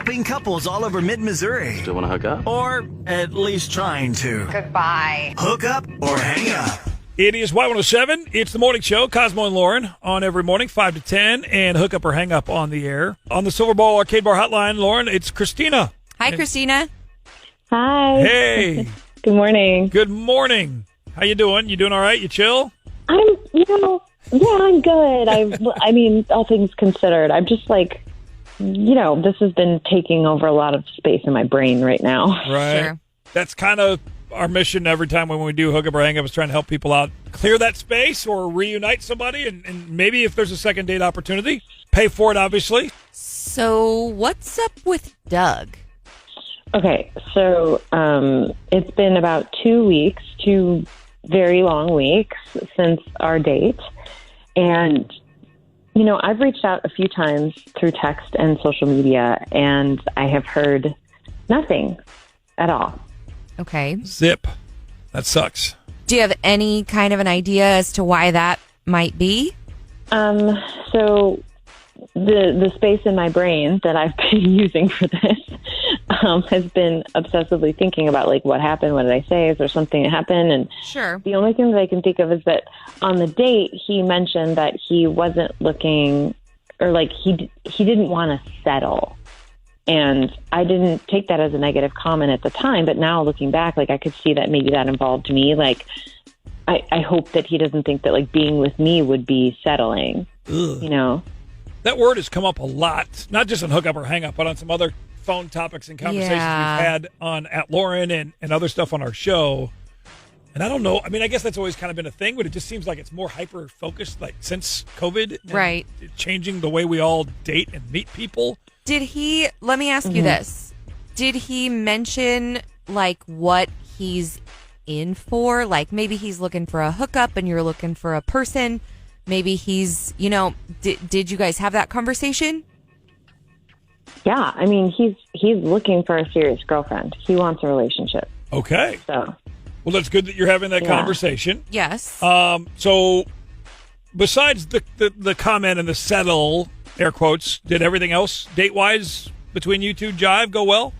Helping couples all over mid-Missouri. Still want to hook up? Or at least trying to. Goodbye. Hook up or hang up. It is Y107. It's the morning show. Cosmo and Lauren on every morning, 5 to 10, and hook up or hang up on the air. On the Silver Ball Arcade Bar Hotline, Lauren, it's Christina. Hi, Christina. Hi. Hey. Good morning. Good morning. How you doing? You doing all right? You chill? I'm good. I mean, all things considered, I'm just like, this has been taking over a lot of space in my brain right now. Right. Sure. That's kind of our mission every time when we do hook up or hang up is trying to help people out, clear that space or reunite somebody, and maybe if there's a second date opportunity, pay for it, obviously. So what's up with Doug? Okay, so it's been about 2 weeks, 2 very long weeks since our date. And, I've reached out a few times through text and social media, and I have heard nothing at all. Okay. Zip. That sucks. Do you have any kind of an idea as to why that might be? So the space in my brain that I've been using for this has been obsessively thinking about, like, what happened? What did I say? Is there something that happened? And Sure. the only thing that I can think of is that on the date, he mentioned that he wasn't looking, or like he didn't want to settle. And I didn't take that as a negative comment at the time, but now looking back, like, I could see that maybe that involved me. Like, I hope that he doesn't think that, like, being with me would be settling, That word has come up a lot, not just on hook up or hang up, but on some other phone topics and conversations Yeah. we've had on at Lauren and other stuff on our show. And I don't know. I mean, I guess that's always kind of been a thing, but it just seems like it's more hyper-focused, like, since COVID. And Right. changing the way we all date and meet people. Let me ask you this. Did he mention, like, what he's in for? Like, maybe he's looking for a hookup and you're looking for a person. Maybe he's, did you guys have that conversation? Yeah, I mean, he's looking for a serious girlfriend. He wants a relationship. Okay. So, Well, that's good that you're having that Yeah. conversation. Yes. So besides the comment and the settle, air quotes, did everything else date-wise between you two jive, go well?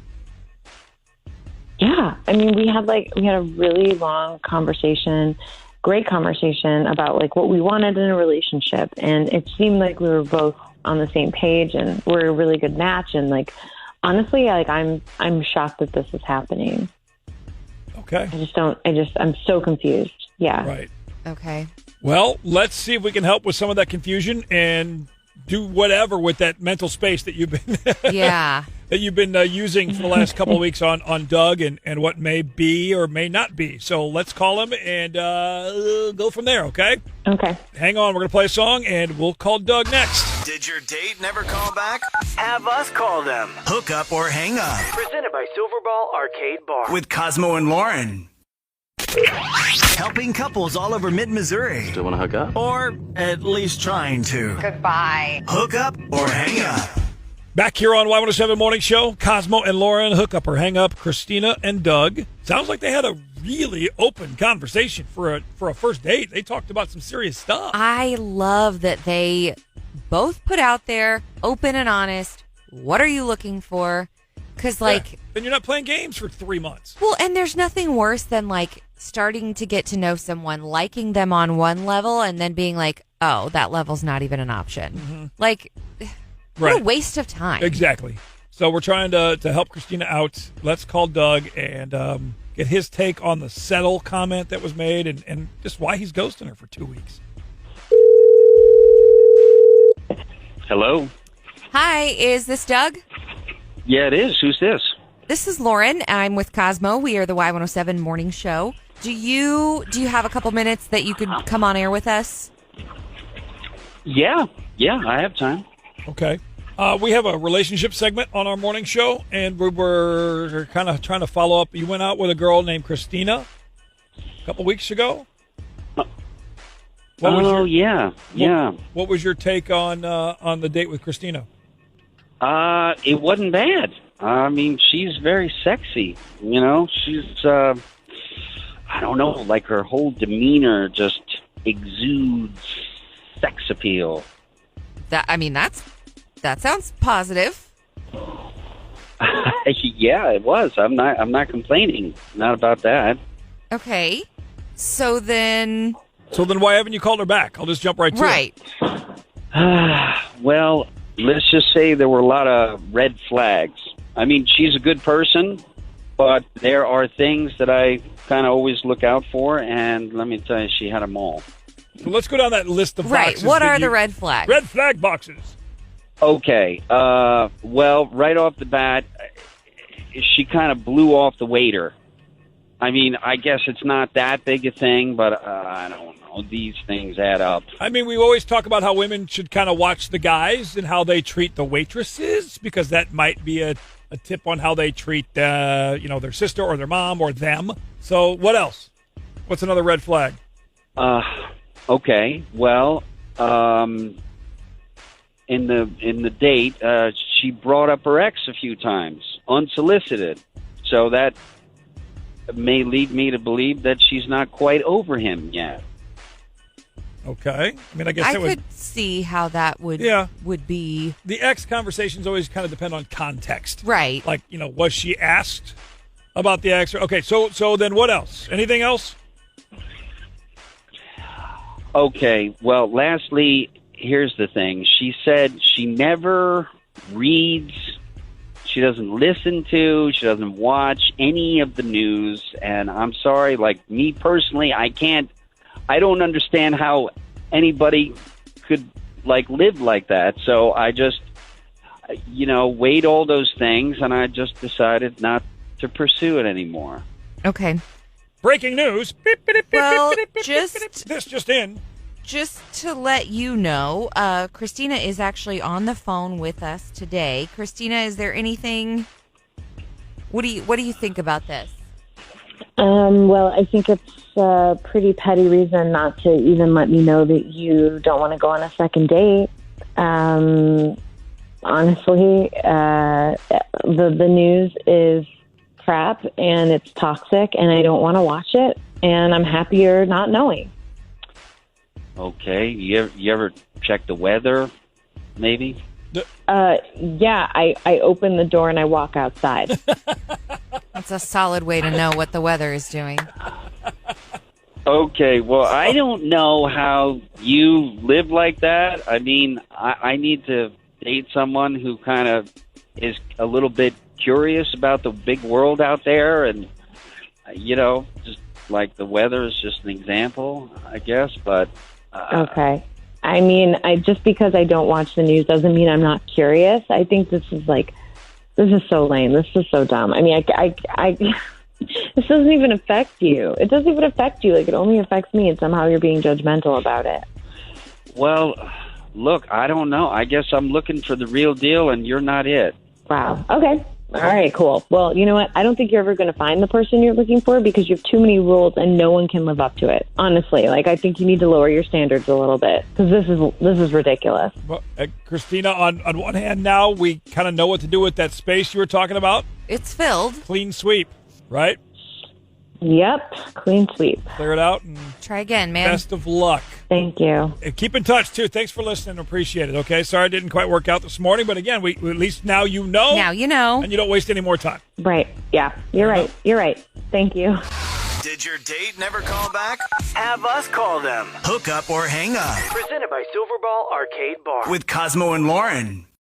yeah, I mean, we had a really long conversation, great conversation about, like, what we wanted in a relationship. And it seemed like we were both on the same page and we're a really good match. And, like, honestly, like, I'm shocked that this is happening. Okay. I'm so confused. Yeah. Right. Okay. Well, let's see if we can help with some of that confusion and do whatever with that mental space that you've been Yeah. that you've been using for the last couple of weeks on Doug and what may be or may not be. So let's call him and go from there, okay? Okay. Hang on. We're going to play a song, and we'll call Doug next. Did your date never call back? Have us call them. Hook up or hang up. Presented by Silverball Arcade Bar. With Cosmo and Lauren. Helping couples all over mid-Missouri. Still want to hook up? Or at least trying to. Goodbye. Hook up or hang up. Back here on Y107 Morning Show, Cosmo and Lauren, hook up or hang up, Christina and Doug. Sounds like they had a really open conversation for a first date. They talked about some serious stuff. I love that they both put out there, open and honest, what are you looking for? Because, like... Yeah. Then you're not playing games for 3 months. Well, and there's nothing worse than, like, starting to get to know someone, liking them on one level, and then being like, oh, that level's not even an option. Mm-hmm. Like, what a waste of time. Exactly. So we're trying to help Christina out. Let's call Doug and get his take on the settle comment that was made and just why he's ghosting her for 2 weeks. Hello? Hi, is this Doug? Yeah, it is. Who's this? This is Lauren. I'm with Cosmo. We are the Y107 Morning Show. Do you have a couple minutes that you could come on air with us? Yeah, I have time. Okay. We have a relationship segment on our morning show, and we were kind of trying to follow up. You went out with a girl named Christina a couple weeks ago. Yeah. What was your take on the date with Christina? It wasn't bad. I mean, she's very sexy. She's, I don't know, like her whole demeanor just exudes sex appeal. That sounds positive. Yeah, it was. I'm not complaining. Not about that. Okay. So then why haven't you called her back? I'll just jump right to it. right. Well, let's just say there were a lot of red flags. I mean, she's a good person, but there are things that I kind of always look out for, and let me tell you, she had them all. So let's go down that list of Right. boxes. What are the red flags? Red flag boxes. Okay. Well, right off the bat, she kind of blew off the waiter. I mean, I guess it's not that big a thing, but I don't know. These things add up. I mean, we always talk about how women should kind of watch the guys and how they treat the waitresses, because that might be a tip on how they treat, their sister or their mom or them. So what else? What's another red flag? Okay. Well, in the date, she brought up her ex a few times, unsolicited. So that may lead me to believe that she's not quite over him yet. Okay. I mean, I guess I that could see how that would be. The ex conversations always kind of depend on context. Right. Like, was she asked about the ex? Okay, so then what else? Anything else? Okay, well, lastly, here's the thing. She said she never reads, she doesn't listen to, she doesn't watch any of the news, and I'm sorry, like, me personally, I don't understand how anybody could, live like that, so I just, weighed all those things, and I just decided not to pursue it anymore. Okay. Breaking news. Well, This just in. Just to let you know, Christina is actually on the phone with us today. Christina, is there anything? What do you think about this? Well, I think it's a pretty petty reason not to even let me know that you don't want to go on a second date. Honestly, the news is crap and it's toxic, and I don't want to watch it, and I'm happier not knowing. Okay, you ever check the weather, maybe? Yeah, I open the door and I walk outside. That's a solid way to know what the weather is doing. Okay, well, I don't know how you live like that. I mean, I need to date someone who kind of is a little bit curious about the big world out there, and just like the weather is just an example, I guess. But okay, I mean, just because I don't watch the news doesn't mean I'm not curious. I think this is so lame. This is so dumb. I mean, I this doesn't even affect you. It doesn't even affect you. It only affects me, and somehow you're being judgmental about it. Well, look, I don't know. I guess I'm looking for the real deal, and you're not it. Wow. Okay. All right, cool. Well, you know what? I don't think you're ever going to find the person you're looking for, because you have too many rules and no one can live up to it. Honestly, I think you need to lower your standards a little bit, because this is ridiculous. Well, Christina, on one hand, now we kind of know what to do with that space you were talking about. It's filled. Clean sweep, right? Yep. Clean sweep. Clear it out and Try again, man. best of luck. Thank you. And keep in touch, too. Thanks for listening. Appreciate it, okay? Sorry it didn't quite work out this morning, but again, we at least now you know. Now you know. And you don't waste any more time. Right. Yeah. You're right. You're right. Thank you. Did your date never call back? Have us call them. Hook up or hang up. Presented by Silverball Arcade Bar with Cosmo and Lauren.